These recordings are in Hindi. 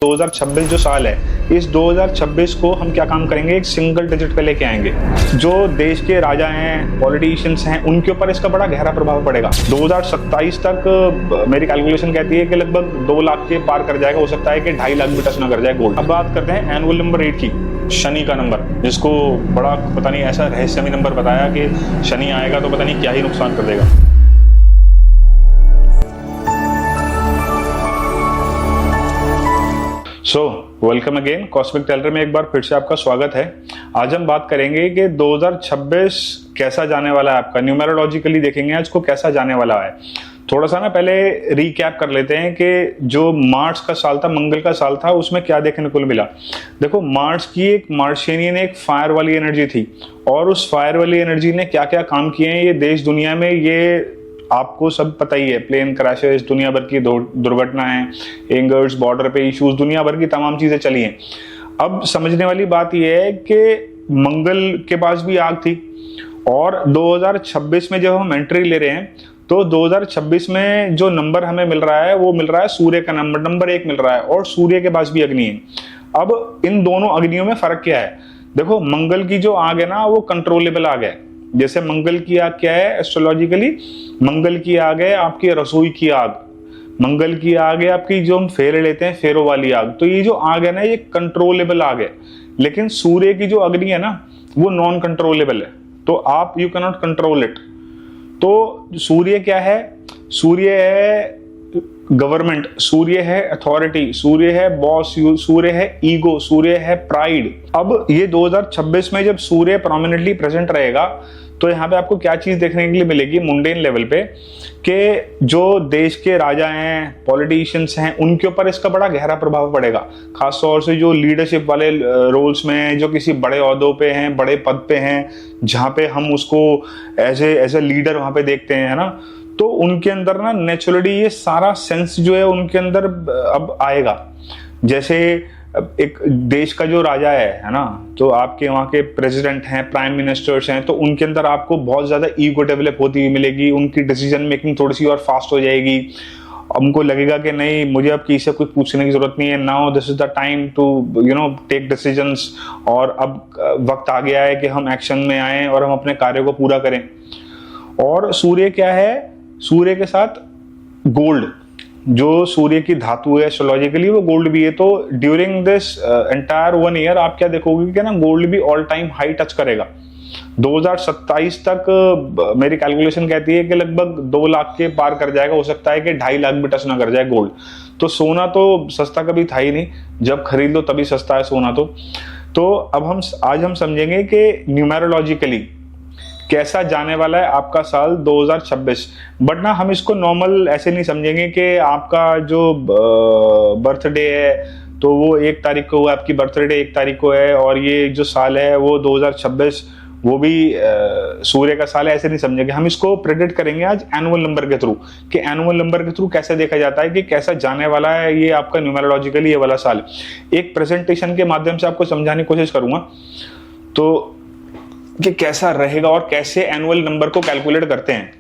2026 जो साल है, इस 2026 को हम क्या काम करेंगे, एक सिंगल डिजिट पे लेके आएंगे। जो देश के राजा हैं, पॉलिटिशियंस हैं, उनके ऊपर इसका बड़ा गहरा प्रभाव पड़ेगा। 2027 तक मेरी कैलकुलेशन कहती है कि लगभग 2 लाख के पार कर जाएगा। हो सकता है कि 2.5 लाख भी टच ना कर जाए गोल्ड। अब बात करते हैं एनुअल नंबर 8 की, शनि का नंबर, जिसको बड़ा पता नहीं ऐसा रहस्यमय नंबर बताया कि शनि आएगा तो पता नहीं क्या ही नुकसान कर देगा। वेलकम अगेन, कॉस्मिक टेलर में एक बार फिर से आपका स्वागत है। आज हम बात करेंगे कि 2026 कैसा जाने वाला है आपका, न्यूमेरोलॉजिकली देखेंगे आज को कैसा जाने वाला है। थोड़ा सा ना पहले रिकैप कर लेते हैं कि जो मार्च का साल था, मंगल का साल था, उसमें क्या देखने को मिला। देखो, मार्च की एक मार्शियनियन एक फायर वाली एनर्जी थी, और उस फायर वाली एनर्जी ने क्या क्या काम किए हैं ये देश दुनिया में, ये आपको सब पता ही है। प्लेन क्रैशेस, दुनिया भर की दुर्घटनाएं, एंगर्स, बॉर्डर पे इश्यूज, दुनिया भर की तमाम चीजें चली हैं। अब समझने वाली बात यह है कि मंगल के पास भी आग थी, और 2026 में जब हम एंट्री ले रहे हैं तो 2026 में जो नंबर हमें मिल रहा है वो मिल रहा है सूर्य का नंबर 1 मिल रहा है, और सूर्य के पास भी अग्नि है। अब इन दोनों अग्नियों में फर्क क्या है? देखो, मंगल की जो आग है ना, वो कंट्रोलेबल आग है। जैसे मंगल की आग क्या है एस्ट्रोलॉजिकली? मंगल की आग है आपकी रसोई की आग, मंगल की आग है आपकी जो हम फेरे लेते हैं फेरों वाली आग। तो ये जो आग है ना, ये कंट्रोलेबल आग है। लेकिन सूर्य की जो अग्नि है ना, वो नॉन कंट्रोलेबल है, तो आप you can not control it. तो सूर्य क्या है? सूर्य है गवर्नमेंट, सूर्य है अथॉरिटी, सूर्य है बॉस, सूर्य है ईगो, सूर्य है प्राइड। अब ये 2026 में जब सूर्य प्रोमिनेंटली प्रेजेंट रहेगा तो यहाँ पे आपको क्या चीज देखने के लिए मिलेगी मुंडेन लेवल पे, कि जो देश के राजा हैं, पॉलिटिशियंस हैं, उनके ऊपर इसका बड़ा गहरा प्रभाव पड़ेगा। खासतौर से जो लीडरशिप वाले रोल्स में हैं, जो किसी बड़े ओहदों पे हैं, बड़े पद पे हैं, जहाँ पे हम उसको एज ए लीडर वहां पे देखते हैं, है ना। तो उनके अंदर ना नेचुरली ये सारा सेंस जो है उनके अंदर अब आएगा। जैसे एक देश का जो राजा है ना, तो आपके वहाँ के प्रेसिडेंट हैं, प्राइम मिनिस्टर्स हैं, तो उनके अंदर आपको बहुत ज्यादा ईगो डेवलप होती हुई मिलेगी। उनकी डिसीजन मेकिंग थोड़ी सी और फास्ट हो जाएगी। उनको लगेगा कि नहीं, मुझे अब किसी से कुछ पूछने की जरूरत नहीं है, now this is the time to take decisions, और अब वक्त आ गया है कि हम एक्शन में आए और हम अपने कार्य को पूरा करें। और सूर्य क्या है? सूर्य के साथ गोल्ड, जो सूर्य की धातु है एस्ट्रोलॉजिकली, वो गोल्ड भी है। तो ड्यूरिंग दिस एंटायर 1 ईयर आप क्या देखोगे कि ना, गोल्ड भी ऑल टाइम हाई टच करेगा। 2027 तक मेरी कैलकुलेशन कहती है कि लगभग 2 लाख के पार कर जाएगा। हो सकता है कि 2.5 लाख भी टच ना कर जाए गोल्ड। तो सोना तो सस्ता कभी था ही नहीं, जब खरीद लो तभी सस्ता है सोना। तो अब आज हम समझेंगे कि न्यूमेरोलॉजिकली कैसा जाने वाला है आपका साल 2026। बट ना, हम इसको नॉर्मल ऐसे नहीं समझेंगे कि आपका जो बर्थडे है तो वो 1 तारीख को हुआ, आपकी बर्थडे 1 तारीख को है, और ये जो साल है वो 2026 वो भी सूर्य का साल है, ऐसे नहीं समझेंगे। हम इसको प्रेडिक्ट करेंगे आज एनुअल नंबर के थ्रू, कि एनुअल नंबर के थ्रू कैसे देखा जाता है कि कैसा जाने वाला है ये आपका न्यूमेरोलॉजिकली ये वाला साल। एक प्रेजेंटेशन के माध्यम से आपको समझाने की कोशिश करूंगा तो कि कैसा रहेगा और कैसे एनुअल नंबर को कैलकुलेट करते हैं।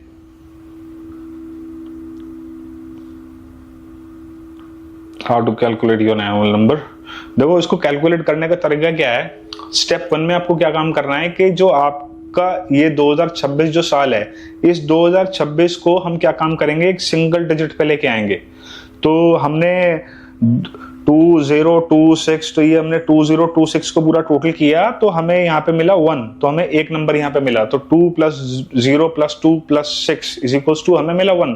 How to calculate your annual number. देखो, इसको कैलकुलेट करने का तरीका क्या है। स्टेप 1 में आपको क्या काम करना है कि जो आपका ये 2026 जो साल है, इस 2026 को हम क्या काम करेंगे, एक सिंगल डिजिट पे लेके आएंगे। तो हमने 2026, तो ये हमने 2026 को पूरा टोटल किया तो हमें यहाँ पे मिला 1, तो हमें एक नंबर यहाँ पे मिला। तो 2 + 0 + 2 + 6 = 2, हमें मिला 1,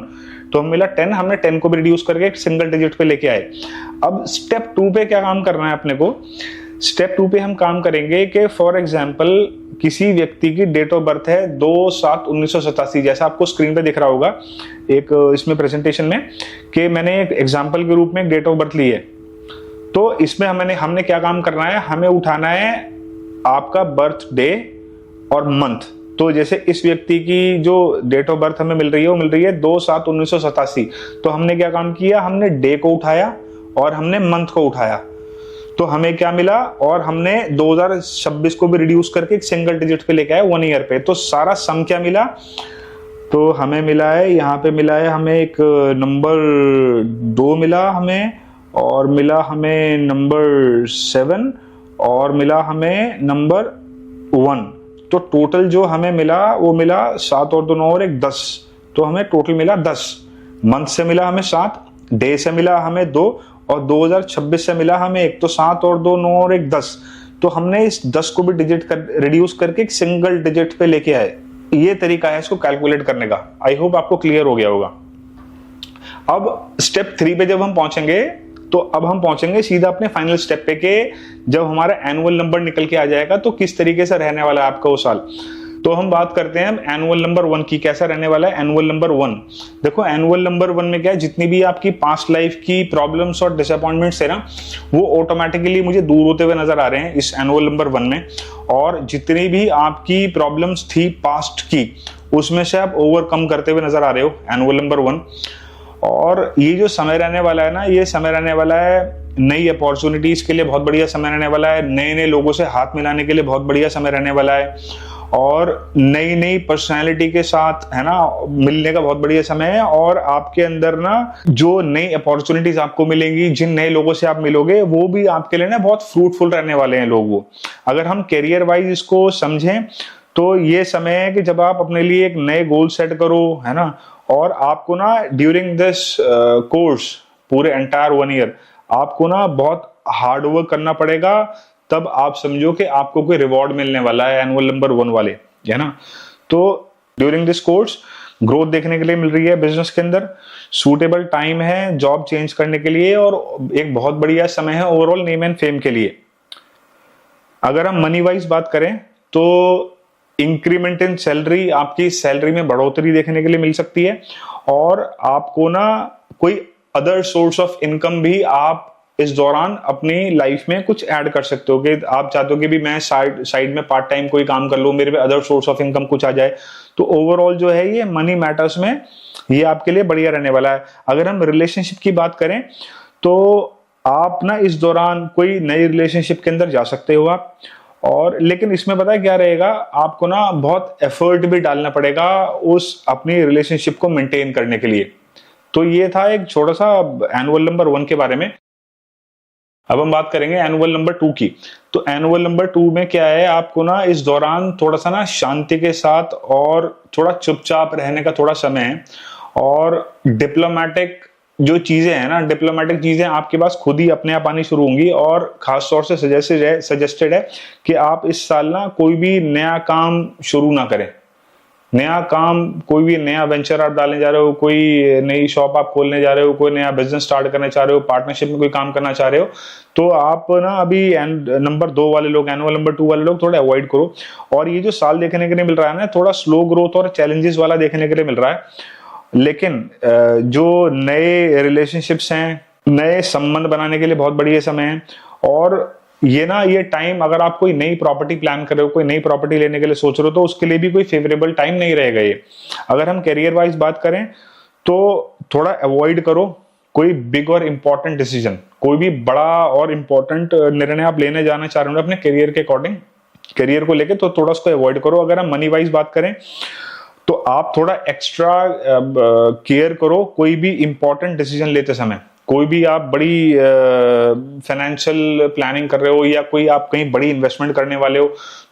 तो हमें मिला 10। हमने 10 को भी रिड्यूस करके एक सिंगल डिजिट पे लेके आए। अब स्टेप 2 पे क्या काम करना है अपने को? स्टेप 2 पे हम काम करेंगे कि फॉर एग्जाम्पल किसी व्यक्ति की डेट ऑफ बर्थ है 2/7/1987, जैसा आपको स्क्रीन पे दिख रहा होगा एक इसमें प्रेजेंटेशन में, कि मैंने एक एग्जाम्पल के रूप में एक डेट ऑफ बर्थ ली है। तो इसमें हमने क्या काम करना है, हमें उठाना है आपका बर्थ डे और मंथ। तो जैसे इस व्यक्ति की जो डेट ऑफ बर्थ हमें मिल रही है वो मिल रही है 2/7/1987। तो हमने क्या काम किया, हमने डे को उठाया और हमने मंथ को उठाया, तो हमें क्या मिला, और हमने 2026 को भी रिड्यूस करके एक सिंगल डिजिट पे लेके आए 1 ईयर पे। तो सारा सम क्या मिला, तो हमें मिला है यहाँ पे मिला है हमें एक नंबर 2 मिला हमें, और मिला हमें नंबर 7 और मिला हमें नंबर 1। तो टोटल जो हमें मिला वो मिला 7 और 2 9 और 1 10। तो हमें टोटल मिला 10। मंथ से मिला हमें 7, डे से मिला हमें 2 और 2026 से मिला हमें 1। तो 7 और 2 9 और 1 10। तो हमने इस 10 को भी डिजिट कर रिड्यूस करके एक सिंगल डिजिट पे लेके आए। ये तरीका है इसको कैलकुलेट करने का। आई होप आपको क्लियर हो गया होगा। अब स्टेप 3 पे जब हम पहुंचेंगे तो अब हम पहुंचेंगे सीधा अपने फाइनल स्टेप पे के जब हमारा एनुअल नंबर निकल के आ जाएगा तो किस तरीके से रहने वाला है आपका वो साल। तो हम बात करते हैं एनुअल नंबर 1 की। कैसा रहने वाला है एनुअल नंबर 1? देखो एनुअल नंबर 1 में क्या है, जितनी भी आपकी पास्ट लाइफ की प्रॉब्लम्स और डिसअपॉइंटमेंट्स है ना, वो ऑटोमेटिकली मुझे दूर होते हुए नजर आ रहे हैं इस एनुअल नंबर 1 में। और जितनी भी आपकी प्रॉब्लम्स थी पास्ट की, उसमें से आप ओवरकम करते हुए नजर आ रहे हो एनुअल नंबर 1। और ये जो समय रहने वाला है ना, ये समय रहने वाला है नई अपॉर्चुनिटीज के लिए बहुत बढ़िया समय रहने वाला है। नए नए लोगों से हाथ मिलाने के लिए बहुत बढ़िया समय रहने वाला है। और नई नई पर्सनालिटी के साथ है ना मिलने का बहुत बढ़िया समय है। और आपके अंदर ना जो नई अपॉर्चुनिटीज आपको मिलेंगी, जिन नए लोगों से आप मिलोगे, वो भी आपके लिए ना बहुत फ्रूटफुल रहने वाले हैं लोग वो। अगर हम करियर वाइज इसको समझें तो ये समय है कि जब आप अपने लिए एक नए गोल सेट करो, है ना। और आपको ना ड्यूरिंग दिस कोर्स पूरे एंटायर 1 ईयर आपको ना बहुत हार्ड वर्क करना पड़ेगा। तब आप समझो कि आपको कोई रिवॉर्ड मिलने वाला है एनुअल नंबर 1 वाले, है ना। तो ड्यूरिंग दिस कोर्स ग्रोथ देखने के लिए मिल रही है बिजनेस के अंदर। सूटेबल टाइम है जॉब चेंज करने के लिए और एक बहुत बढ़िया समय है ओवरऑल नेम एंड फेम के लिए। अगर हम मनी वाइज बात करें तो इंक्रीमेंट इन सैलरी, आपकी सैलरी में बढ़ोतरी देखने के लिए मिल सकती है। और आपको ना कोई अदर सोर्स ऑफ इनकम भी आप इस दौरान अपनी लाइफ में कुछ ऐड कर सकते हो। कि आप चाहते हो कि भी मैं साइड में पार्ट टाइम कोई काम कर लूं, मेरे पे अदर सोर्स ऑफ इनकम कुछ आ जाए। तो ओवरऑल जो है ये मनी मैटर्स में ये आपके लिए बढ़िया रहने वाला है। अगर हम रिलेशनशिप की बात करें तो आप ना इस दौरान कोई नई रिलेशनशिप के अंदर जा सकते हो आप। और लेकिन इसमें पता है क्या रहेगा, आपको ना बहुत एफर्ट भी डालना पड़ेगा उस अपनी रिलेशनशिप को मेंटेन करने के लिए। तो ये था एक छोटा सा एनुअल नंबर 1 के बारे में। अब हम बात करेंगे एनुअल नंबर 2 की। तो एनुअल नंबर 2 में क्या है, आपको ना इस दौरान थोड़ा सा ना शांति के साथ और थोड़ा चुपचाप रहने का थोड़ा समय है। और डिप्लोमेटिक जो चीजें हैं ना, डिप्लोमेटिक चीजें आपके पास खुद ही अपने आप आनी शुरू होंगी। और खास तौर से सजेस्टेड है कि आप इस साल ना कोई भी नया काम शुरू ना करें। नया काम, कोई भी नया वेंचर आप डालने जा रहे हो, कोई नई शॉप आप खोलने जा रहे हो, कोई नया बिजनेस स्टार्ट करना चाह रहे हो, पार्टनरशिप में कोई काम करना चाह रहे हो, तो आप ना अभी नंबर 2 वाले लोग, एनुअल नंबर 2 वाले लोग थोड़ा अवॉइड करो। और ये जो साल देखने के लिए मिल रहा है ना, थोड़ा स्लो ग्रोथ और चैलेंजेस वाला देखने के लिए मिल रहा है। लेकिन जो नए रिलेशनशिप्स हैं, नए संबंध बनाने के लिए बहुत बढ़िया समय है। और ये टाइम, अगर आप कोई नई प्रॉपर्टी प्लान कर रहे हो, कोई नई प्रॉपर्टी लेने के लिए सोच रहे हो, तो उसके लिए भी कोई फेवरेबल टाइम नहीं रहेगा ये। अगर हम करियर वाइज बात करें तो थोड़ा अवॉइड करो कोई बिग और इंपॉर्टेंट डिसीजन। कोई भी बड़ा और इंपॉर्टेंट निर्णय आप लेने जाना चाह रहे हो अपने करियर के अकॉर्डिंग, करियर को लेके, तो थोड़ा उसको अवॉइड करो। अगर हम मनी वाइज बात करें तो आप थोड़ा एक्स्ट्रा केयर करो कोई भी इंपॉर्टेंट डिसीजन लेते समय। कोई भी आप बड़ी फाइनेंशियल प्लानिंग कर रहे हो या कोई आप कहीं बड़ी इन्वेस्टमेंट करने वाले हो,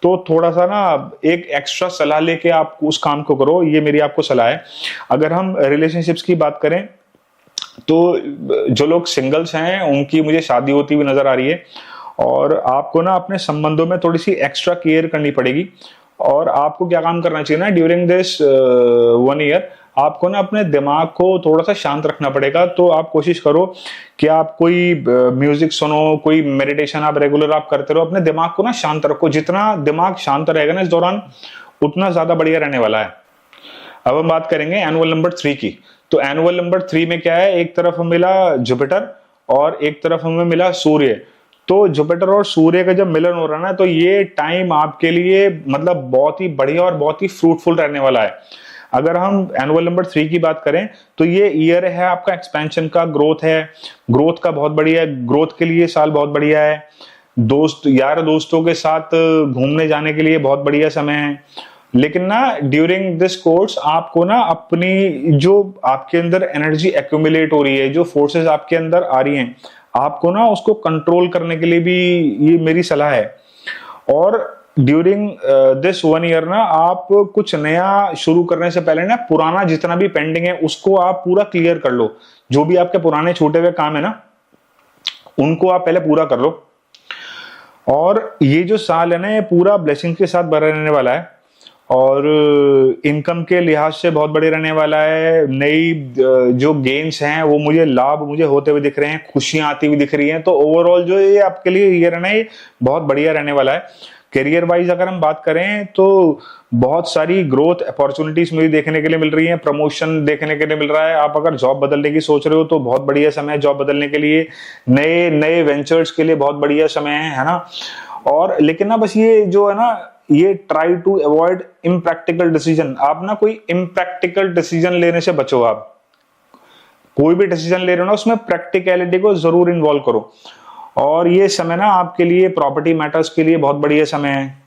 तो थोड़ा सा ना एक एक्स्ट्रा सलाह लेके आप उस काम को करो। ये मेरी आपको सलाह है। अगर हम रिलेशनशिप्स की बात करें तो जो लोग सिंगल्स हैं उनकी मुझे शादी होती हुई नजर आ रही है। और आपको ना अपने संबंधों में थोड़ी सी एक्स्ट्रा केयर करनी पड़ेगी। और आपको क्या काम करना चाहिए ना, ड्यूरिंग दिस 1 ईयर आपको ना अपने दिमाग को थोड़ा सा शांत रखना पड़ेगा। तो आप कोशिश करो कि आप कोई म्यूजिक सुनो, कोई मेडिटेशन आप रेगुलर आप करते रहो, अपने दिमाग को ना शांत रखो। जितना दिमाग शांत रहेगा ना इस दौरान, उतना ज्यादा बढ़िया रहने वाला है। अब हम बात करेंगे एनुअल नंबर 3 की। तो एनुअल नंबर 3 में क्या है, एक तरफ हमें मिला जुपिटर और एक तरफ हमें मिला सूर्य। तो जुपिटर और सूर्य का जब मिलन हो रहा है ना, तो ये टाइम आपके लिए मतलब बहुत ही बढ़िया और बहुत ही फ्रूटफुल रहने वाला है। अगर हम एनुअल नंबर 3 की बात करें तो ये ईयर है आपका एक्सपेंशन का, ग्रोथ है, ग्रोथ का बहुत बढ़िया है। ग्रोथ के लिए साल बहुत बढ़िया है। यार दोस्तों के साथ घूमने जाने के लिए बहुत बढ़िया समय है। लेकिन ना ड्यूरिंग दिस कोर्स आपको ना अपनी जो आपके अंदर एनर्जी एक्यूमुलेट हो रही है, जो फोर्सेस आपके अंदर आ रही हैं, आपको ना उसको कंट्रोल करने के लिए भी ये मेरी सलाह है। और ड्यूरिंग दिस 1 ईयर ना आप कुछ नया शुरू करने से पहले ना पुराना जितना भी पेंडिंग है उसको आप पूरा क्लियर कर लो। जो भी आपके पुराने छूटे हुए काम है ना उनको आप पहले पूरा कर लो। और ये जो साल है ना ये पूरा ब्लेसिंग के साथ भरा रहने वाला है और इनकम के लिहाज से बहुत बड़े रहने वाला है। नई जो गेन्स हैं वो मुझे लाभ मुझे होते हुए दिख रहे हैं, खुशियां आती हुई दिख रही हैं। तो ओवरऑल जो ये आपके लिए ये रहना है बहुत बढ़िया रहने वाला है। करियर वाइज अगर हम बात करें तो बहुत सारी ग्रोथ अपॉर्चुनिटीज मुझे देखने के लिए मिल रही हैं, प्रमोशन देखने के लिए मिल रहा है। आप अगर जॉब बदलने की सोच रहे हो तो बहुत बढ़िया समय है जॉब बदलने के लिए, नए नए वेंचर्स के लिए बहुत बढ़िया समय है ना। और लेकिन ना बस ये जो है ना ये try to avoid impractical decision. आप ना कोई इम्प्रैक्टिकल डिसीजन लेने से बचो। आप कोई भी डिसीजन ले रहे हो ना उसमें प्रैक्टिकलिटी को जरूर इन्वॉल्व करो। और ये समय ना आपके लिए प्रॉपर्टी मैटर्स के लिए बहुत बढ़िया समय है।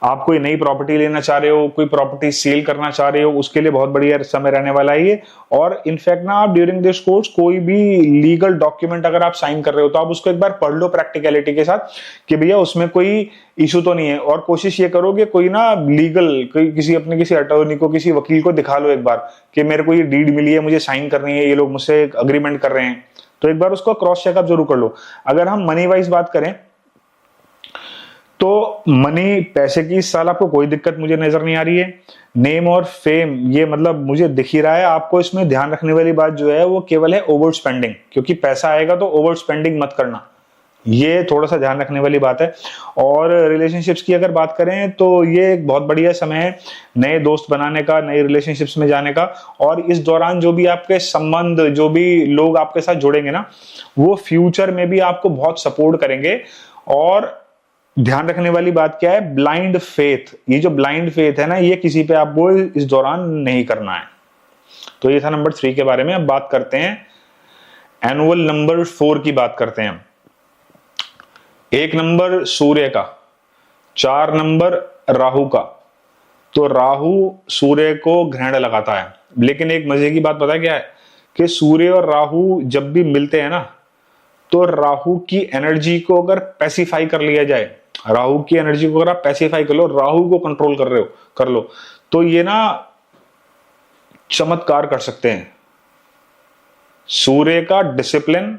आप कोई नई प्रॉपर्टी लेना चाह रहे हो, कोई प्रॉपर्टी सेल करना चाह रहे हो, उसके लिए बहुत बढ़िया समय रहने वाला है ये। और इनफैक्ट ना आप ड्यूरिंग दिस कोर्स कोई भी लीगल डॉक्यूमेंट अगर आप साइन कर रहे हो तो आप उसको एक बार पढ़ लो प्रैक्टिकलिटी के साथ कि भैया उसमें कोई इशू तो नहीं है। और कोशिश ये करो कि कोई ना लीगल किसी अपने किसी अटॉर्नी को, किसी वकील को दिखा लो एक बार कि मेरे को ये डीड मिली है, मुझे साइन करनी है, ये लोग मुझसे अग्रीमेंट कर रहे हैं। तो एक बार उसको क्रॉस चेकअप जरूर कर लो। अगर हम मनी वाइज बात करें तो मनी पैसे की इस साल आपको कोई दिक्कत मुझे नजर नहीं आ रही है। नेम और फेम ये मतलब मुझे दिख ही रहा है। आपको इसमें ध्यान रखने वाली बात जो है वो केवल है ओवर स्पेंडिंग, क्योंकि पैसा आएगा तो ओवर स्पेंडिंग मत करना, ये थोड़ा सा ध्यान रखने वाली बात है। और रिलेशनशिप्स की अगर बात करें तो ये एक बहुत बढ़िया समय है नए दोस्त बनाने का, नए रिलेशनशिप्स में जाने का। और इस दौरान जो भी आपके संबंध, जो भी लोग आपके साथ जुड़ेंगे ना वो फ्यूचर में भी आपको बहुत सपोर्ट करेंगे। और ध्यान रखने वाली बात क्या है, ब्लाइंड फेथ। ये जो ब्लाइंड फेथ है ना ये किसी पे आपको इस दौरान नहीं करना है। तो ये था नंबर 3 के बारे में। अब बात करते हैं एनुअल नंबर 4 की बात करते हैं। 1 नंबर सूर्य का, 4 नंबर राहु का। तो राहु सूर्य को ग्रहण लगाता है, लेकिन एक मजे की बात पता है क्या है कि सूर्य और राहु जब भी मिलते हैं ना तो राहु की एनर्जी को अगर पैसिफाई कर लिया जाए, राहु की एनर्जी को अगर आप पैसिफाई कर लो, राहु को कंट्रोल कर रहे हो कर लो, तो ये ना चमत्कार कर सकते हैं। सूर्य का डिसिप्लिन,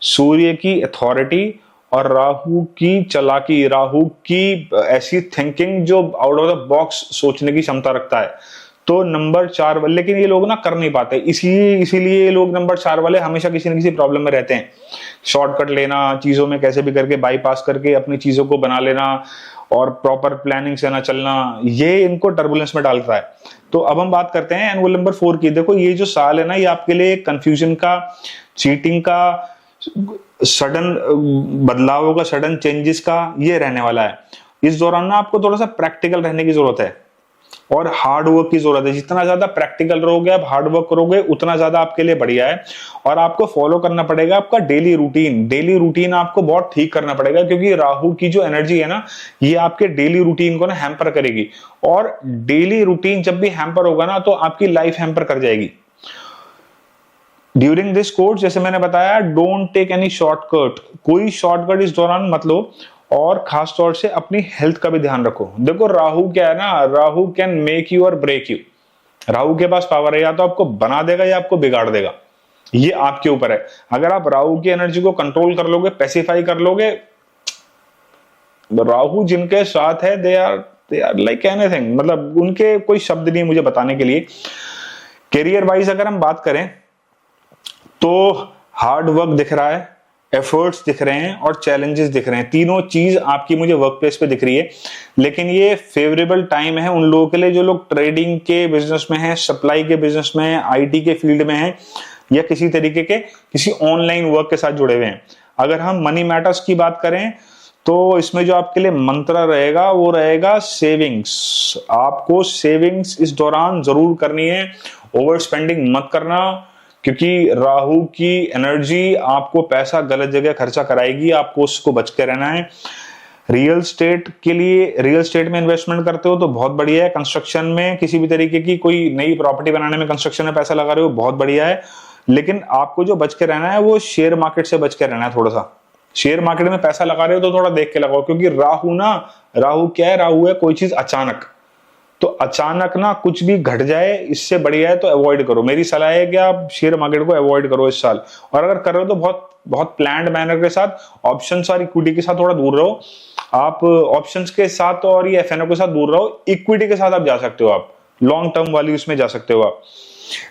सूर्य की अथॉरिटी और राहु की चालाकी, राहु की ऐसी थिंकिंग जो आउट ऑफ द बॉक्स सोचने की क्षमता रखता है। तो नंबर 4 वाले, लेकिन ये लोग ना कर नहीं पाते, इसीलिए ये लोग नंबर 4 वाले हमेशा किसी न किसी प्रॉब्लम में रहते हैं। शॉर्टकट लेना, चीजों में कैसे भी करके बाईपास करके अपनी चीजों को बना लेना और प्रॉपर प्लानिंग से ना चलना, ये इनको टर्बुलेंस में डालता है। तो अब हम बात करते हैं एनुअल नंबर 4 की। देखो ये जो साल है ना ये आपके लिए कंफ्यूजन का, चीटिंग का, सडन बदलावों का, सडन चेंजेस का ये रहने वाला है। इस दौरान ना आपको थोड़ा सा प्रैक्टिकल रहने की जरूरत है और हार्ड वर्क की जरूरत है। जितना ज्यादा प्रैक्टिकल रहोगे, आप हार्ड वर्क करोगे, उतना ज्यादा आपके लिए बढ़िया है। और आपको फॉलो करना पड़ेगा आपका डेली रूटीन आपको बहुत ठीक करना पड़ेगा, क्योंकि राहु की जो एनर्जी है ना ये आपके डेली रूटीन को ना हैम्पर करेगी। और डेली रूटीन जब भी हैम्पर होगा ना तो आपकी लाइफ हैम्पर कर जाएगी। ड्यूरिंग दिस कोर्स जैसे मैंने बताया, डोंट टेक एनी शॉर्टकट, कोई शॉर्टकट इस दौरान मत लो। और खास तौर से अपनी हेल्थ का भी ध्यान रखो। देखो राहु क्या है ना, राहु कैन मेक यू और ब्रेक यू। राहु के पास पावर है, या तो आपको बना देगा या आपको बिगाड़ देगा, ये आपके ऊपर है। अगर आप राहु की एनर्जी को कंट्रोल कर लोगे, पैसिफाई कर लोगे, राहु जिनके साथ है दे आर लाइक एनीथिंग, मतलब उनके कोई शब्द नहीं मुझे बताने के लिए। करियर वाइज अगर हम बात करें तो हार्ड वर्क दिख रहा है, एफर्ट्स दिख रहे हैं और चैलेंजेस दिख रहे हैं। तीनों चीज आपकी मुझे वर्क प्लेस पे दिख रही है। लेकिन ये फेवरेबल टाइम है उन लोगों के लिए जो लोग ट्रेडिंग के बिजनेस में हैं, सप्लाई के बिजनेस में हैं, आईटी के फील्ड में हैं, या किसी तरीके के किसी ऑनलाइन वर्क के साथ जुड़े हुए हैं। अगर हम मनी मैटर्स की बात करें तो इसमें जो आपके लिए मंत्र रहेगा वो रहेगा सेविंग्स। आपको सेविंग्स इस दौरान जरूर करनी है, ओवर स्पेंडिंग मत करना, क्योंकि राहु की एनर्जी आपको पैसा गलत जगह खर्चा कराएगी, आपको उसको बच के रहना है। रियल स्टेट के लिए, रियल स्टेट में इन्वेस्टमेंट करते हो तो बहुत बढ़िया है। कंस्ट्रक्शन में किसी भी तरीके की कोई नई प्रॉपर्टी बनाने में, कंस्ट्रक्शन में पैसा लगा रहे हो बहुत बढ़िया है। लेकिन आपको जो बच के रहना है वो शेयर मार्केट से बच के रहना है। थोड़ा सा शेयर मार्केट में पैसा लगा रहे हो तो थोड़ा देख के लगाओ, क्योंकि राहु क्या है, राहु है कोई चीज अचानक, तो अचानक ना कुछ भी घट जाए, इससे बढ़िया है तो अवॉइड करो। मेरी सलाह है कि आप शेयर मार्केट को अवॉइड करो इस साल, और अगर कर रहे हो तो बहुत बहुत प्लान्ड मैनर के साथ ऑप्शंस और इक्विटी के साथ थोड़ा दूर रहो। आप ऑप्शंस के साथ और ये एफएनओ के साथ दूर रहो, इक्विटी के साथ आप जा सकते हो, आप लॉन्ग टर्म वाली उसमें जा सकते हो आप।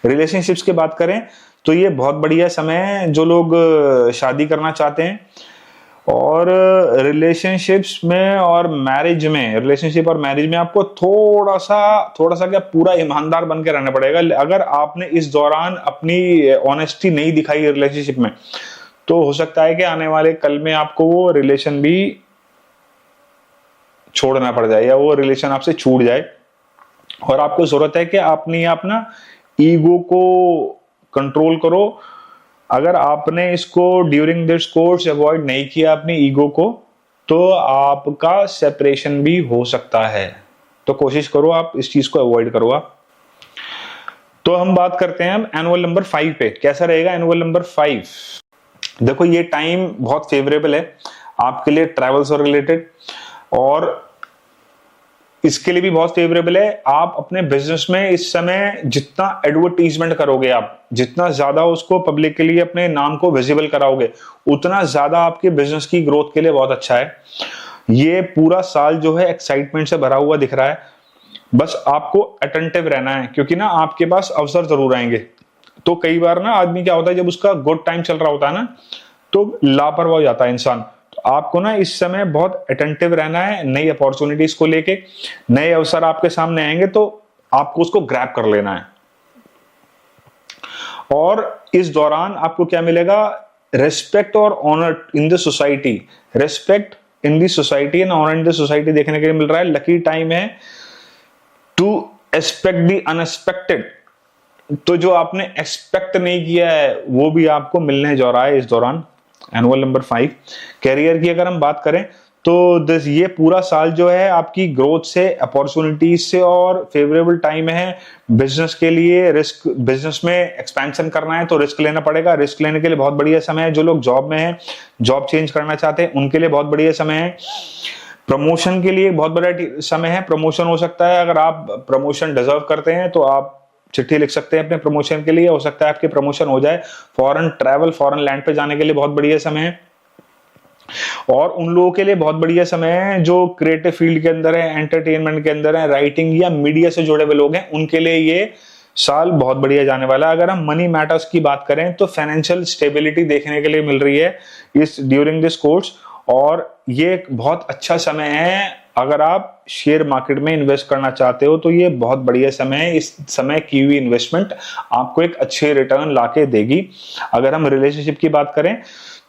रिलेशनशिप्स की बात करें तो ये बहुत बढ़िया समय है जो लोग शादी करना चाहते हैं, और रिलेशनशिप्स में और मैरिज में, रिलेशनशिप और मैरिज में आपको थोड़ा सा क्या पूरा ईमानदार बन के रहना पड़ेगा। अगर आपने इस दौरान अपनी ऑनेस्टी नहीं दिखाई रिलेशनशिप में, तो हो सकता है कि आने वाले कल में आपको वो रिलेशन भी छोड़ना पड़ जाए, या वो रिलेशन आपसे छूट जाए। और आपको जरूरत है कि अपना ईगो को कंट्रोल करो। अगर आपने इसको ड्यूरिंग दिस कोर्स अवॉइड नहीं किया अपनी ईगो को, तो आपका सेपरेशन भी हो सकता है। तो कोशिश करो आप इस चीज को अवॉइड करो आप। तो हम बात करते हैं एनुअल नंबर 5 पे, कैसा रहेगा एनुअल नंबर 5। देखो ये टाइम बहुत फेवरेबल है आपके लिए ट्रैवल से रिलेटेड, और इसके लिए भी बहुत फेवरेबल है। आप अपने बिजनेस में इस समय जितना एडवर्टीजमेंट करोगे, आप जितना ज्यादा उसको पब्लिक के लिए अपने नाम को विजिबल कराओगे, उतना ज्यादा आपके बिजनेस की ग्रोथ के लिए बहुत अच्छा है। ये पूरा साल जो है एक्साइटमेंट से भरा हुआ दिख रहा है। बस आपको अटेंटिव रहना है, क्योंकि ना आपके पास अवसर जरूर आएंगे। तो कई बार ना आदमी क्या होता है, जब उसका गुड टाइम चल रहा होता है ना, तो लापरवाह हो जाता है इंसान। आपको ना इस समय बहुत अटेंटिव रहना है, नई अपॉर्चुनिटीज को लेके। नए अवसर आपके सामने आएंगे तो आपको उसको ग्रैब कर लेना है। और इस दौरान आपको क्या मिलेगा, रेस्पेक्ट और honour in the society. Respect in the society and honour in the society देखने के लिए मिल रहा है। लकी टाइम है टू एक्सपेक्ट द अनएक्सपेक्टेड। तो जो आपने एक्सपेक्ट नहीं किया है वो भी आपको मिलने जा रहा है इस दौरान। एनुअल नंबर 5 कैरियर की अगर हम बात करें तो ये पूरा साल जो है आपकी ग्रोथ से, अपॉर्चुनिटीज से और फेवरेबल टाइम है बिजनेस के लिए। रिस्क, बिजनेस में एक्सपेंशन करना है तो रिस्क लेना पड़ेगा। रिस्क लेने के लिए बहुत बढ़िया समय है। जो लोग जॉब में हैं, जॉब चेंज करना चाहते हैं, उनके लिए बहुत बढ़िया समय है। प्रमोशन के लिए बहुत बड़ा समय है। प्रमोशन हो सकता है, अगर आप प्रमोशन डिजर्व करते हैं तो आप चिट्ठी लिख सकते हैं अपने प्रमोशन के लिए, हो सकता है आपके प्रमोशन हो जाए। फॉरेन ट्रैवल, फॉरेन लैंड पे जाने के लिए बहुत बढ़िया समय है। और उन लोगों के लिए बहुत बढ़िया समय है जो क्रिएटिव फील्ड के अंदर है, एंटरटेनमेंट के अंदर है, राइटिंग या मीडिया से जुड़े हुए लोग हैं, उनके लिए ये साल बहुत बढ़िया जाने वाला है। अगर हम मनी मैटर्स की बात करें तो फाइनेंशियल स्टेबिलिटी देखने के लिए मिल रही है इस ड्यूरिंग दिस कोर्स, और ये एक बहुत अच्छा समय है। अगर आप शेयर मार्केट में इन्वेस्ट करना चाहते हो तो ये बहुत बढ़िया समय है। इस समय की हुई इन्वेस्टमेंट आपको एक अच्छे रिटर्न लाके देगी। अगर हम रिलेशनशिप की बात करें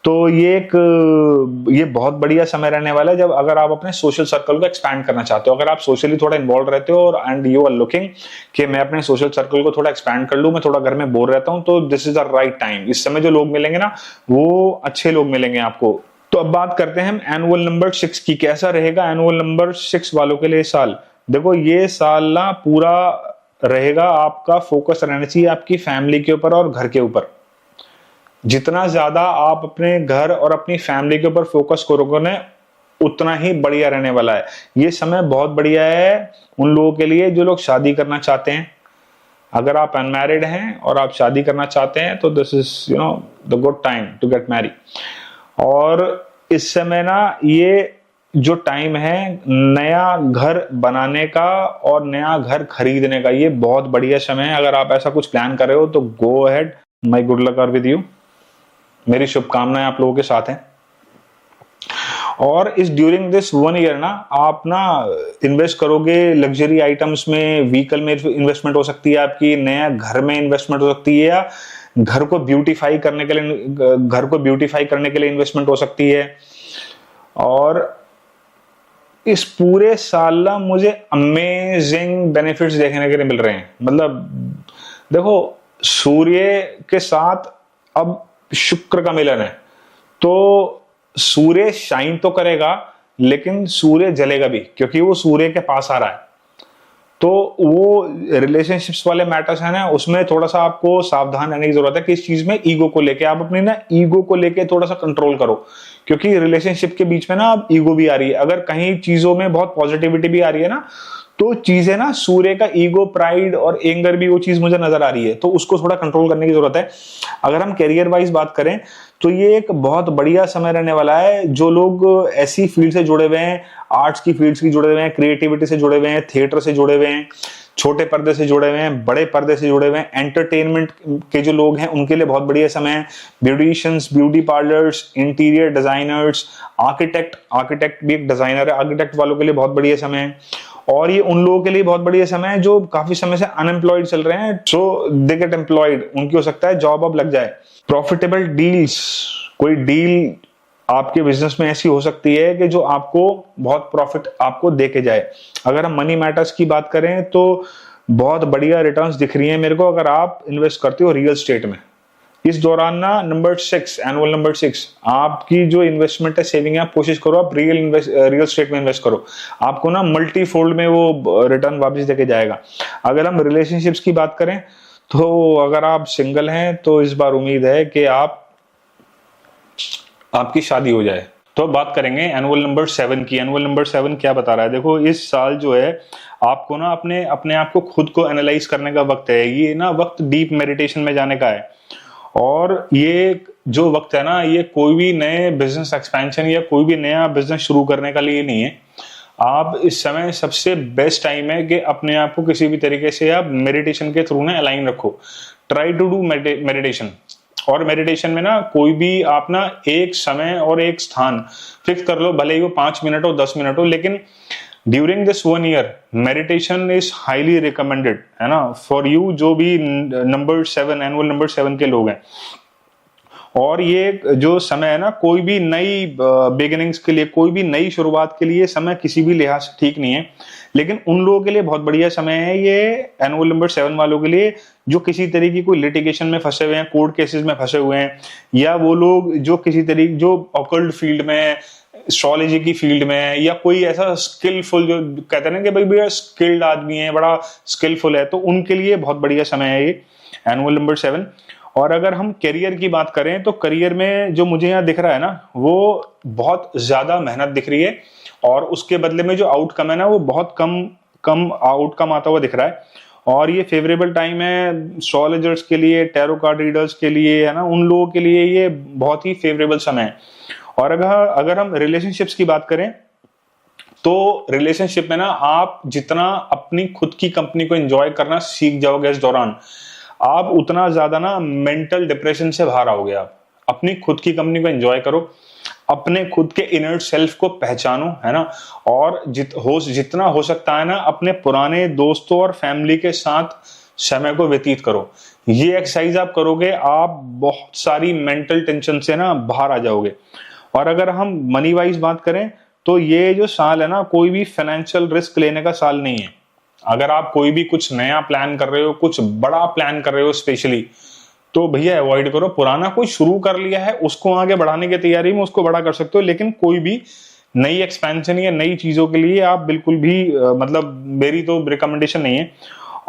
तो ये बहुत बढ़िया समय रहने वाला है, जब अगर आप अपने सोशल सर्कल को एक्सपैंड करना चाहते हो। अगर आप सोशली थोड़ा इन्वॉल्व रहते हो और एंड यू आर लुकिंग कि मैं अपने सोशल सर्कल को थोड़ा एक्सपैंड कर लूं, मैं थोड़ा घर में बोर रहता हूं, तो this is the right time. इस समय जो लोग मिलेंगे ना, वो अच्छे लोग मिलेंगे आपको। तो अब बात करते हैं हम एनुअल नंबर 6 की। कैसा रहेगा एनुअल नंबर 6 वालों के लिए साल। देखो ये साल ना पूरा रहेगा, आपका फोकस रहना चाहिए आपकी फैमिली के ऊपर और घर के ऊपर। जितना ज्यादा आप अपने घर और अपनी फैमिली के ऊपर फोकस करोगे ना, उतना ही बढ़िया रहने वाला है। ये समय बहुत बढ़िया है उन लोगों के लिए जो लोग शादी करना चाहते हैं। अगर आप अनमैरिड हैं और आप शादी करना चाहते हैं तो this is the good time to get married. और इस समय ना ये जो टाइम है नया घर बनाने का और नया घर खरीदने का, ये बहुत बढ़िया समय है। अगर आप ऐसा कुछ प्लान कर रहे हो तो go ahead, my good luck are with you. मेरी शुभकामनाएं आप लोगों के साथ हैं। और इस ड्यूरिंग दिस 1 ईयर ना आप ना इन्वेस्ट करोगे लग्जरी आइटम्स में, व्हीकल में इन्वेस्टमेंट हो सकती है आपकी, नया घर में इन्वेस्टमेंट हो सकती है, या घर को ब्यूटीफाई करने के लिए इन्वेस्टमेंट हो सकती है। और इस पूरे साल ना मुझे अमेजिंग बेनिफिट्स देखने के लिए मिल रहे हैं। मतलब देखो, सूर्य के साथ अब शुक्र का मिलन है, तो सूर्य शाइन तो करेगा लेकिन सूर्य जलेगा भी, क्योंकि वो सूर्य के पास आ रहा है। तो वो रिलेशनशिप्स वाले मैटर्स है ना, उसमें थोड़ा सा आपको सावधान रहने की जरूरत है कि इस चीज में ईगो को लेके आप अपनी ना ईगो को लेके थोड़ा सा कंट्रोल करो, क्योंकि रिलेशनशिप के बीच में ना अब ईगो भी आ रही है। अगर कहीं चीजों में बहुत पॉजिटिविटी भी आ रही है ना, तो चीजें ना सूर्य का ईगो, प्राइड और एंगर भी वो चीज मुझे नजर आ रही है, तो उसको थोड़ा कंट्रोल करने की जरूरत है। अगर हम करियर वाइज बात करें तो ये एक बहुत बढ़िया समय रहने वाला है। जो लोग ऐसी फील्ड से जुड़े हुए हैं, आर्ट्स की फील्ड से जुड़े हुए हैं, क्रिएटिविटी से जुड़े हुए हैं, थिएटर से जुड़े हुए हैं, छोटे पर्दे से जुड़े हुए हैं, बड़े पर्दे से जुड़े हुए हैं, एंटरटेनमेंट के जो लोग हैं उनके लिए बहुत बढ़िया समय है। Beauticians, beauty parlours, interior designers, architect भी एक डिजाइनर है, आर्किटेक्ट वालों के लिए बहुत बढ़िया समय है। और ये उन लोगों के लिए बहुत बढ़िया समय है जो काफी समय से अनएम्प्लॉयड चल रहे हैं, सो दे गेट एम्प्लॉयड, उनकी हो सकता है जॉब अब लग जाए। प्रॉफिटेबल डील्स, कोई डील आपके बिजनेस में ऐसी हो सकती है कि जो आपको बहुत प्रॉफिट आपको दे के जाए। अगर हम मनी मैटर्स की बात करें तो बहुत बढ़िया रिटर्न्स दिख रही हैं मेरे को अगर आप इन्वेस्ट करते हो रियल एस्टेट में। इस दौरान ना नंबर 6, एनुअल नंबर 6, आपकी जो इन्वेस्टमेंट है, सेविंग है, आप कोशिश करो आप रियल एस्टेट में इन्वेस्ट करो, आपको ना मल्टी फोल्ड में वो रिटर्न वापस देके जाएगा। अगर हम रिलेशनशिप्स की बात करें तो अगर आप सिंगल हैं तो इस बार उम्मीद है कि आपकी शादी हो जाए। तो बात करेंगे एनुअल नंबर 7 की। एनुअल नंबर 7 क्या बता रहा है? देखो, इस साल जो है आपको ना अपने आप को खुद को एनालाइज करने का वक्त है। ये ना वक्त डीप मेडिटेशन में जाने का है। और ये जो वक्त है ना, ये कोई भी नए बिजनेस एक्सपेंशन या कोई भी नया बिजनेस शुरू करने का लिए नहीं है। आप इस समय सबसे बेस्ट टाइम है कि अपने आप को किसी भी तरीके से आप मेडिटेशन के थ्रू ना अलाइन रखो। Try to do meditation. और मेडिटेशन में ना कोई भी आप ना एक समय और एक स्थान फिक्स कर लो, भले ही वो 5 मिनट हो, 10 मिनट हो, लेकिन during this 1 year meditation is highly recommended, है ना, फॉर यू जो भी नंबर 7, एनुअल नंबर 7 के लोग हैं। और ये जो समय है ना, कोई भी नई बिगिनिंग्स के लिए, कोई भी नई शुरुआत के लिए समय किसी भी लिहाज से ठीक नहीं है, लेकिन उन लोगों के लिए बहुत बढ़िया समय है ये एनुअल नंबर 7 वालों के लिए जो किसी तरीके की कोई लिटिगेशन में फंसे हुए हैं, कोर्ट केसेस में फंसे हुए हैं, या वो लोग जो किसी तरीके जो ऑकल्ट फील्ड में, एस्ट्रोलॉजी की फील्ड में, या कोई ऐसा स्किलफुल जो कहते हैं ना कि भाई भैया स्किल्ड आदमी है, बड़ा स्किलफुल है, तो उनके लिए बहुत बढ़िया समय है ये एनुअल नंबर 7। और अगर हम करियर की बात करें तो करियर में जो मुझे यहाँ दिख रहा है ना, वो बहुत ज्यादा मेहनत दिख रही है और उसके बदले में जो आउटकम है ना, वो बहुत कम आउटकम आता हुआ दिख रहा है। और ये फेवरेबल टाइम है एस्ट्रोलॉजर्स के लिए, टैरो कार्ड रीडर्स के लिए, है ना, उन लोगों के लिए ये बहुत ही फेवरेबल समय है। और अगर हम रिलेशनशिप्स की बात करें तो रिलेशनशिप में ना आप जितना अपनी खुद की कंपनी को एंजॉय करना सीख जाओगे इस दौरान, आप उतना ज्यादा ना मेंटल डिप्रेशन से बाहर आओगे। आप अपनी खुद की कंपनी को एंजॉय करो, अपने खुद के इनर सेल्फ को पहचानो, है ना, और जितना हो सकता है ना अपने पुराने दोस्तों और फैमिली के साथ समय को व्यतीत करो। ये एक्सरसाइज आप करोगे, आप बहुत सारी मेंटल टेंशन से ना बाहर आ जाओगे। और अगर हम मनी वाइज बात करें तो ये जो साल है ना, कोई भी फाइनेंशियल रिस्क लेने का साल नहीं है। अगर आप कोई भी कुछ नया प्लान कर रहे हो, कुछ बड़ा प्लान कर रहे हो स्पेशली, तो भैया अवॉइड करो। पुराना कोई शुरू कर लिया है उसको आगे बढ़ाने की तैयारी में उसको बड़ा कर सकते हो, लेकिन कोई भी नई एक्सपेंशन या नई चीजों के लिए आप बिल्कुल भी मतलब मेरी तो रिकमेंडेशन नहीं है।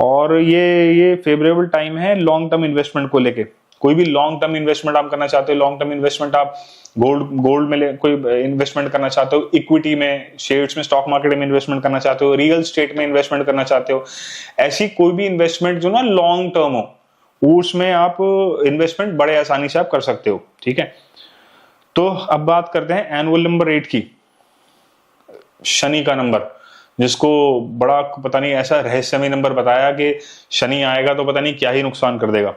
और ये फेवरेबल टाइम है लॉन्ग टर्म इन्वेस्टमेंट को लेके। कोई भी लॉन्ग टर्म इन्वेस्टमेंट आप करना चाहते हो, लॉन्ग टर्म इन्वेस्टमेंट आप गोल्ड में कोई इन्वेस्टमेंट करना चाहते हो, इक्विटी में, शेयर्स में, स्टॉक मार्केट में इन्वेस्टमेंट करना चाहते हो, रियल एस्टेट में इन्वेस्टमेंट करना चाहते हो, ऐसी कोई भी इन्वेस्टमेंट जो ना लॉन्ग टर्म हो, उसमें आप इन्वेस्टमेंट बड़े आसानी से आप कर सकते हो। ठीक है, तो अब बात करते हैं एनुअल नंबर 8 की, शनि का नंबर, जिसको बड़ा पता नहीं ऐसा रहस्यमय नंबर बताया कि शनि आएगा तो पता नहीं क्या ही नुकसान कर देगा।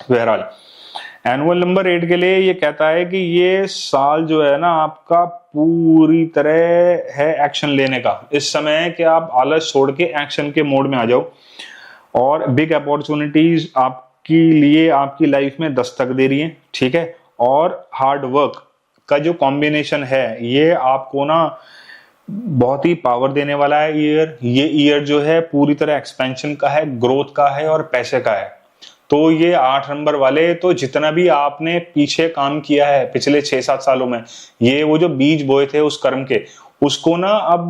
बहरहाल एनुअल नंबर 8 के लिए ये कहता है कि ये साल जो है ना आपका पूरी तरह है एक्शन लेने का। इस समय है कि आप आलस छोड़ के एक्शन के मोड में आ जाओ, और बिग अपॉर्चुनिटीज आपके लिए आपकी लाइफ में दस्तक दे रही हैं। ठीक है, और हार्ड वर्क का जो कॉम्बिनेशन है ये आपको ना बहुत ही पावर देने वाला है। ये ईयर जो है पूरी तरह एक्सपेंशन का है, ग्रोथ का है और पैसे का है। तो ये 8 नंबर वाले, तो जितना भी आपने पीछे काम किया है पिछले 6-7 सालों में, ये वो जो बीज बोए थे उस कर्म के, उसको ना अब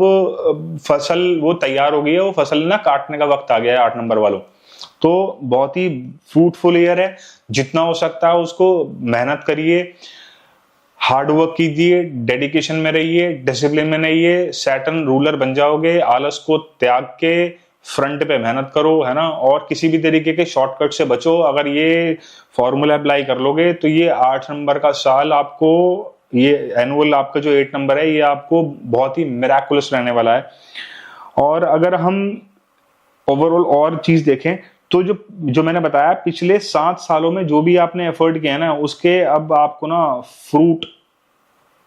फसल वो तैयार हो गई है, वो फसल ना काटने का वक्त आ गया है 8 नंबर वालों। तो बहुत ही फ्रूटफुल ईयर है, जितना हो सकता है उसको मेहनत करिए, हार्ड वर्क कीजिए, डेडिकेशन में रहिए, डिसिप्लिन में रहिए, सैटर्न रूलर बन जाओगे। आलस को त्याग के फ्रंट पे मेहनत करो, है ना, और किसी भी तरीके के शॉर्टकट से बचो। अगर ये फॉर्मूला अप्लाई कर लोगे तो ये 8 नंबर का साल आपको, ये एनुअल आपका जो 8 नंबर है, ये आपको बहुत ही मिराकुलस रहने वाला है। और अगर हम ओवरऑल और चीज देखें तो जो जो मैंने बताया, पिछले 7 सालों में जो भी आपने एफर्ट किया ना, उसके अब आपको ना फ्रूट,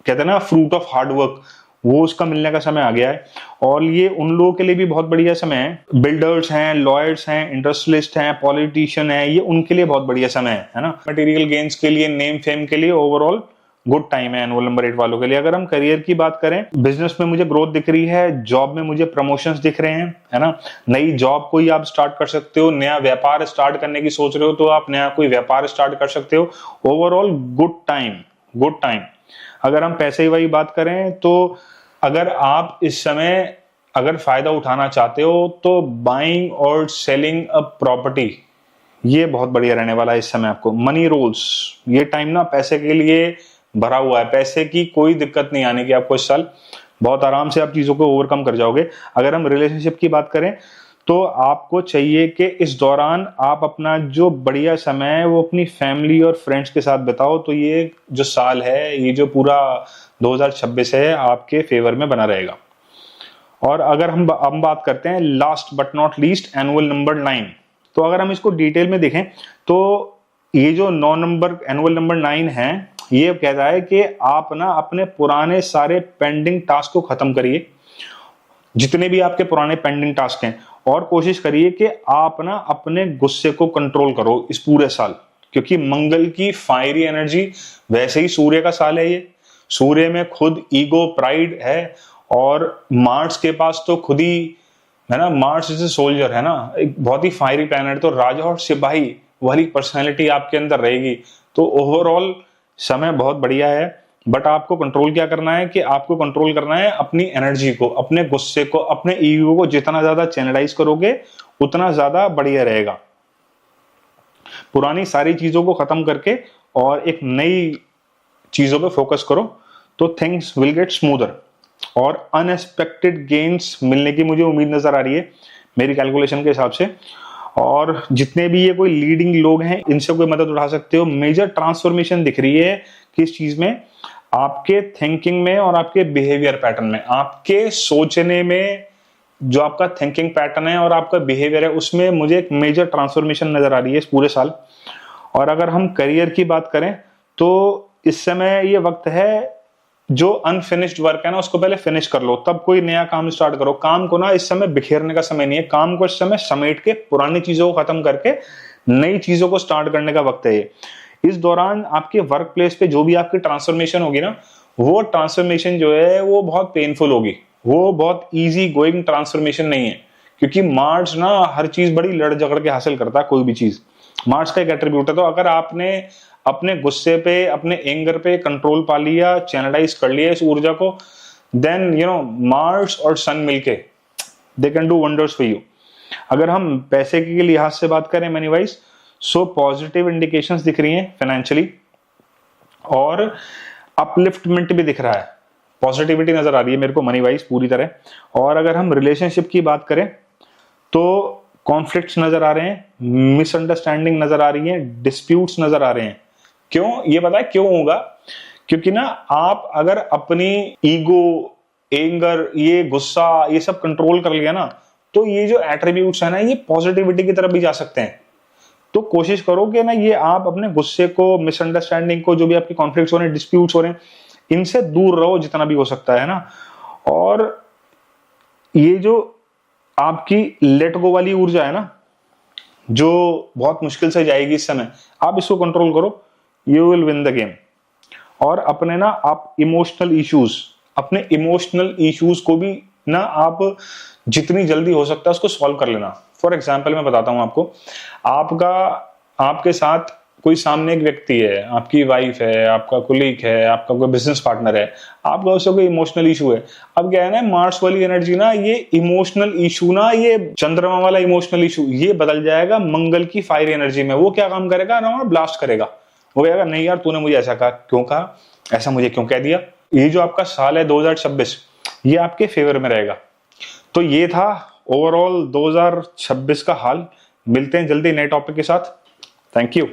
कहते हैं ना फ्रूट ऑफ हार्ड वर्क, वो उसका मिलने का समय आ गया है। और ये उन लोगों के लिए भी बहुत बढ़िया समय है, बिल्डर्स हैं, लॉयर्स हैं, इंडस्ट्रियलिस्ट हैं, पॉलिटिशियन हैं, ये उनके लिए बहुत बढ़िया समय है ना। मटेरियल गेन्स के लिए, नेम फेम के लिए ओवरऑल गुड टाइम है एनुअल नंबर 8 वालों के लिए। अगर हम करियर की बात करें, बिजनेस में मुझे ग्रोथ दिख रही है, जॉब में मुझे प्रमोशंस दिख रहे हैं, है ना। नई जॉब कोई आप स्टार्ट कर सकते हो, नया व्यापार स्टार्ट करने की सोच रहे हो तो आप नया कोई व्यापार स्टार्ट कर सकते हो। Overall good time, good time. अगर हम पैसे की बात करें तो अगर आप इस समय अगर फायदा उठाना चाहते हो तो बाइंग और सेलिंग अ प्रॉपर्टी, ये बहुत बढ़िया रहने वाला है इस समय आपको। मनी रोल्स, ये टाइम ना पैसे के लिए भरा हुआ है, पैसे की कोई दिक्कत नहीं आने की आपको इस साल, बहुत आराम से आप चीजों को ओवरकम कर जाओगे। अगर हम रिलेशनशिप की बात करें तो आपको चाहिए कि इस दौरान आप अपना जो बढ़िया समय है वो अपनी फैमिली और फ्रेंड्स के साथ बिताओ। तो ये जो साल है, ये जो पूरा 2026 है, आपके फेवर में बना रहेगा। और अगर हम बात करते हैं last but not least, annual number 9, तो अगर हम इसको डिटेल में देखें तो ये जो 9 नंबर एनुअल नंबर 9 है, ये कहता है कि आप ना अपने पुराने सारे पेंडिंग टास्क को खत्म करिए, जितने भी आपके पुराने पेंडिंग टास्क हैं, और कोशिश करिए कि आप ना अपने गुस्से को कंट्रोल करो इस पूरे साल, क्योंकि मंगल की फायरी एनर्जी, वैसे ही सूर्य का साल है ये, सूर्य में खुद ईगो प्राइड है, और मार्स के पास तो खुद ही है ना, मार्स इज ए सोल्जर, है ना, एक बहुत ही फायरी प्लैनेट। तो राजा और सिपाही वाली पर्सनैलिटी आपके अंदर रहेगी। तो ओवरऑल समय बहुत बढ़िया है, बट आपको कंट्रोल क्या करना है कि आपको कंट्रोल करना है अपनी एनर्जी को, अपने गुस्से को, अपने ईगो को। जितना ज्यादा चैनलाइज करोगे उतना ज्यादा बढ़िया रहेगा। पुरानी सारी चीजों को खत्म करके और एक नई चीजों पे फोकस करो तो थिंग्स विल गेट स्मूदर। और अनएक्सपेक्टेड गेन्स मिलने की मुझे उम्मीद नजर आ रही है मेरी कैलकुलेशन के हिसाब से। और जितने भी ये कोई लीडिंग लोग हैं, इनसे कोई मदद उठा सकते हो। मेजर ट्रांसफॉर्मेशन दिख रही है किस चीज में, आपके थिंकिंग में और आपके बिहेवियर पैटर्न में, आपके सोचने में। जो आपका थिंकिंग पैटर्न है और आपका बिहेवियर है, उसमें मुझे एक मेजर ट्रांसफॉर्मेशन नजर आ रही है इस पूरे साल। और अगर हम करियर की बात करें तो इस समय ये वक्त है, जो अनफिनिश्ड वर्क है ना उसको पहले फिनिश कर लो, तब कोई नया काम स्टार्ट करो। काम को ना इस समय बिखेरने का समय नहीं है, काम को इस समय समेट के पुरानी चीजों को खत्म करके नई चीजों को स्टार्ट करने का वक्त है ये। इस दौरान आपके वर्क प्लेस पे जो भी आपकी ट्रांसफॉर्मेशन होगी ना, वो ट्रांसफॉर्मेशन जो है वो बहुत पेनफुल होगी, वो बहुत इजी गोइंग ट्रांसफॉर्मेशन नहीं है, क्योंकि मार्स ना हर चीज बड़ी लड़ झगड़ के हासिल करता है, कोई भी चीज मार्स का एक एट्रीब्यूट है। तो अगर आपने अपने गुस्से पे, अपने एंगर पे कंट्रोल पा लिया, चैनलाइज कर लिया इस ऊर्जा को, देन यू नो मार्स और सन मिलके they can do wonders for you. अगर हम पैसे के लिहाज से बात करें money wise, so positive indications दिख रही हैं फाइनेंशियली, और अपलिफ्टमेंट भी दिख रहा है, पॉजिटिविटी नजर आ रही है मेरे को मनी वाइज पूरी तरह। और अगर हम रिलेशनशिप की बात करें तो कॉन्फ्लिक्ट्स नजर आ रहे हैं, मिसअंडरस्टैंडिंग नजर आ रही है, डिस्प्यूट्स नजर आ रहे हैं। क्यों ये पता है क्यों होगा? क्योंकि ना आप अगर अपनी ईगो, एंगर, ये गुस्सा, ये सब कंट्रोल कर लिया ना, तो ये जो एट्रीब्यूट्स है ना, ये पॉजिटिविटी की तरफ भी जा सकते हैं। तो कोशिश करो कि ना ये आप अपने गुस्से को, मिसअंडरस्टैंडिंग को, जो भी आपकी कॉन्फ्लिक्ट्स हो रहे हैं, डिस्प्यूट्स हो रहे हैं, इनसे दूर रहो जितना भी हो सकता है ना। और ये जो आपकी लेट गो वाली ऊर्जा है ना, जो बहुत मुश्किल से जाएगी इस समय, आप इसको कंट्रोल करो, you will win the game. और अपने ना आप इमोशनल इश्यूज को भी ना आप जितनी जल्दी हो सकता है उसको सॉल्व कर लेना। फॉर एग्जाम्पल मैं बताता हूं आपको, आपके साथ कोई सामने एक व्यक्ति है, आपकी वाइफ है, आपका कुलीग है, आपका कोई बिजनेस पार्टनर है, आपका उससे कोई इमोशनल इशू है। अब क्या है ना, मार्स वाली एनर्जी ना, ये इमोशनल इशू ना, ये चंद्रमा वाला इमोशनल इशू ये बदल जाएगा मंगल की फायर एनर्जी में। वो क्या काम करेगा ना, ब्लास्ट करेगा। वो कहेगा नहीं यार, तूने मुझे ऐसा कहा, क्यों कहा, ऐसा मुझे क्यों कह दिया। ये जो आपका साल है 2026, ये आपके फेवर में रहेगा। तो ये था ओवरऑल 2026 का हाल। मिलते हैं जल्दी नए टॉपिक के साथ। Thank you.